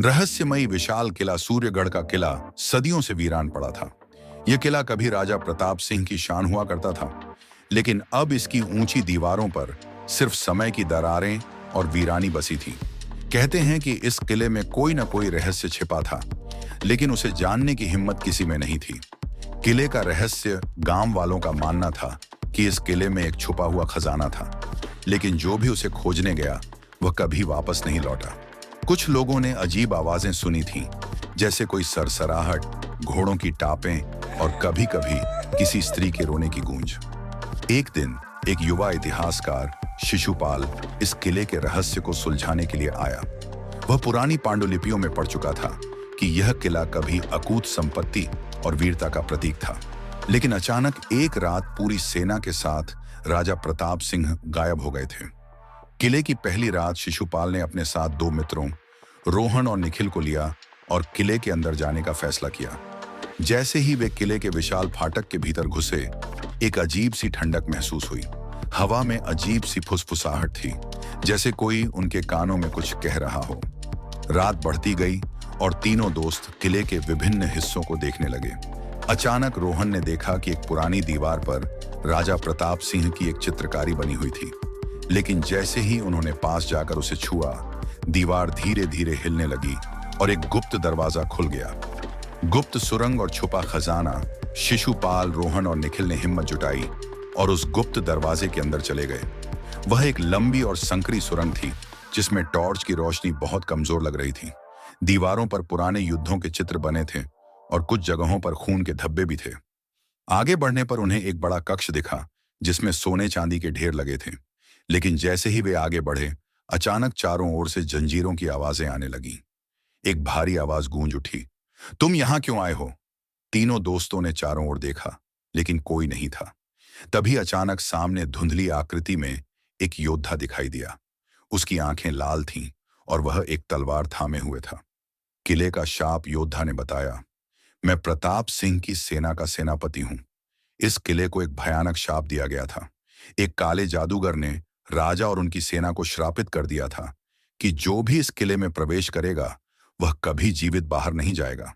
रहस्यमयी विशाल किला सूर्यगढ़ का किला सदियों से वीरान पड़ा था। यह किला कभी राजा प्रताप सिंह की शान हुआ करता था, लेकिन अब इसकी ऊंची दीवारों पर सिर्फ समय की दरारें और वीरानी बसी थी। कहते हैं कि इस किले में कोई न कोई रहस्य छिपा था, लेकिन उसे जानने की हिम्मत किसी में नहीं थी। किले का रहस्य गांव वालों का मानना था कि इस किले में एक छुपा हुआ खजाना था, लेकिन जो भी उसे खोजने गया वह कभी वापस नहीं लौटा। कुछ लोगों ने अजीब आवाजें सुनी थीं, जैसे कोई सरसराहट, घोड़ों की टापें और कभी-कभी किसी स्त्री के रोने की गूंज। एक दिन एक युवा इतिहासकार शिशुपाल इस किले के रहस्य को सुलझाने के लिए आया। वह पुरानी पांडुलिपियों में पढ़ चुका था कि यह किला कभी अकूत संपत्ति और वीरता का प्रतीक था, लेकिन अचानक एक रात पूरी सेना के साथ राजा प्रताप सिंह गायब हो गए थे। किले की पहली रात शिशुपाल ने अपने साथ दो मित्रों रोहन और निखिल को लिया और किले के अंदर जाने का फैसला किया। जैसे ही वे किले के विशाल फाटक के भीतर घुसे, एक अजीब सी ठंडक महसूस हुई। हवा में अजीब सी फुसफुसाहट थी, जैसे कोई उनके कानों में कुछ कह रहा हो। रात बढ़ती गई और तीनों दोस्त किले के विभिन्न हिस्सों को देखने लगे। अचानक रोहन ने देखा कि एक पुरानी दीवार पर राजा प्रताप सिंह की एक चित्रकारी बनी हुई थी, लेकिन जैसे ही उन्होंने पास जाकर उसे छुआ, दीवार धीरे धीरे हिलने लगी और एक गुप्त दरवाजा खुल गया। गुप्त सुरंग और छुपा खजाना। शिशुपाल, रोहन और निखिल ने हिम्मत जुटाई और उस गुप्त दरवाजे के अंदर चले गए। वह एक लंबी और संकरी सुरंग थी, जिसमें टॉर्च की रोशनी बहुत कमजोर लग रही थी। दीवारों पर पुराने युद्धों के चित्र बने थे और कुछ जगहों पर खून के धब्बे भी थे। आगे बढ़ने पर उन्हें एक बड़ा कक्ष दिखा, जिसमें सोने चांदी के ढेर लगे थे। लेकिन जैसे ही वे आगे बढ़े, अचानक चारों ओर से जंजीरों की आवाजें आने लगीं। एक भारी आवाज गूंज उठी, तुम यहां क्यों आए हो? तीनों दोस्तों ने चारों ओर देखा, लेकिन कोई नहीं था। तभी अचानक सामने धुंधली आकृति में एक योद्धा दिखाई दिया। उसकी आंखें लाल थीं और वह एक तलवार थामे हुए था। किले का शाप, योद्धा ने बताया, मैं प्रताप सिंह की सेना का सेनापति हूं। इस किले को एक भयानक शाप दिया गया था। एक काले जादूगर ने राजा और उनकी सेना को श्रापित कर दिया था कि जो भी इस किले में प्रवेश करेगा वह कभी जीवित बाहर नहीं जाएगा।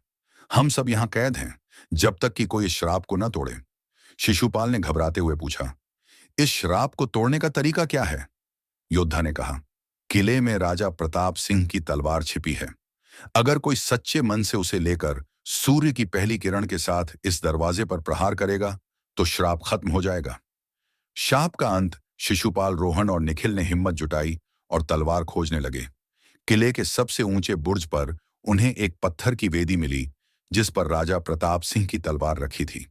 हम सब यहाँ कैद हैं जब तक कि कोई इस श्राप को न तोड़े। शिशुपाल ने घबराते हुए पूछा, इस श्राप को तोड़ने का तरीका क्या है? योद्धा ने कहा, किले में राजा प्रताप सिंह की तलवार छिपी है। अगर कोई सच्चे मन से उसे लेकर सूर्य की पहली किरण के साथ इस दरवाजे पर प्रहार करेगा तो श्राप खत्म हो जाएगा। शाप का अंत। शिशुपाल, रोहन और निखिल ने हिम्मत जुटाई और तलवार खोजने लगे। किले के सबसे ऊंचे बुर्ज पर उन्हें एक पत्थर की वेदी मिली, जिस पर राजा प्रताप सिंह की तलवार रखी थी।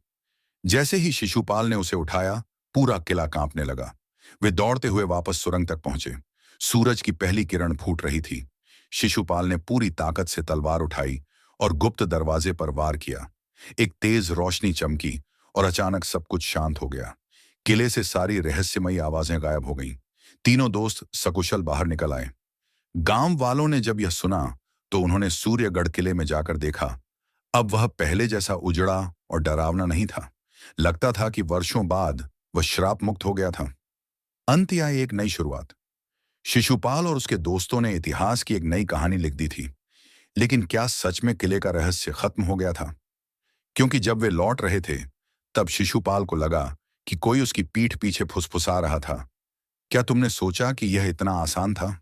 जैसे ही शिशुपाल ने उसे उठाया, पूरा किला कांपने लगा। वे दौड़ते हुए वापस सुरंग तक पहुंचे। सूरज की पहली किरण फूट रही थी। शिशुपाल ने पूरी ताकत से तलवार उठाई और गुप्त दरवाजे पर वार किया। एक तेज रोशनी चमकी और अचानक सब कुछ शांत हो गया। किले से सारी रहस्यमयी आवाजें गायब हो गईं। तीनों दोस्त सकुशल बाहर निकल आए। गांव वालों ने जब यह सुना तो उन्होंने सूर्यगढ़ किले में जाकर देखा। अब वह पहले जैसा उजड़ा और डरावना नहीं था। लगता था कि वर्षों बाद वह श्राप मुक्त हो गया था। अंत या एक नई शुरुआत। शिशुपाल और उसके दोस्तों ने इतिहास की एक नई कहानी लिख दी थी। लेकिन क्या सच में किले का रहस्य खत्म हो गया था? क्योंकि जब वे लौट रहे थे, तब शिशुपाल को लगा कि कोई उसकी पीठ पीछे फुसफुसा रहा था, क्या तुमने सोचा कि यह इतना आसान था?